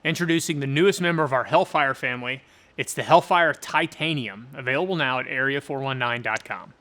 Introducing the newest member of our Hellfire family, it's the Hellfire Titanium, available now at area419.com.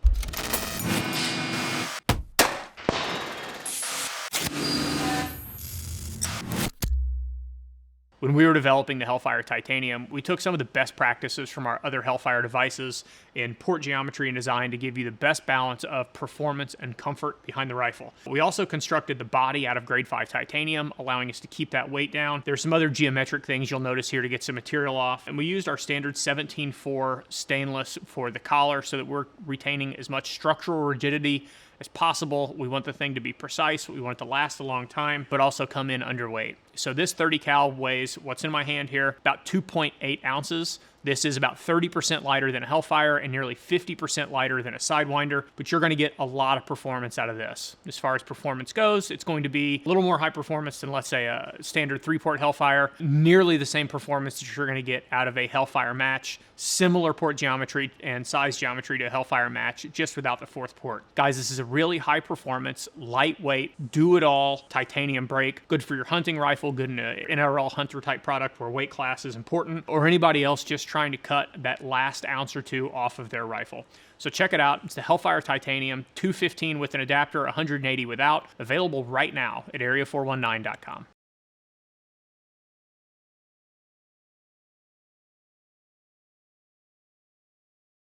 When we were developing the Hellfire Titanium, we took some of the best practices from our other Hellfire devices in port geometry and design to give you the best balance of performance and comfort behind the rifle. We also constructed the body out of grade 5 titanium, allowing us to keep that weight down. There's some other geometric things you'll notice here to get some material off, and we used our standard 17-4 stainless for the collar so that we're retaining as much structural rigidity as possible. We want the thing to be precise, we want it to last a long time, but also come in underweight. So this 30 cal weighs, what's in my hand here, about 2.8 ounces. This is about 30% lighter than a Hellfire and nearly 50% lighter than a Sidewinder, but you're gonna get a lot of performance out of this. As far as performance goes, it's going to be a little more high performance than, let's say, a standard 3-port Hellfire, nearly the same performance that you're gonna get out of a Hellfire match, similar port geometry and size geometry to a Hellfire match, just without the 4th port. Guys, this is a really high performance, lightweight, do-it-all titanium brake, good for your hunting rifle, good in an NRL hunter type product where weight class is important, or anybody else just trying to cut that last ounce or two off of their rifle. So check it out. It's the Hellfire Titanium, 215 with an adapter, 180 without, available right now at area419.com.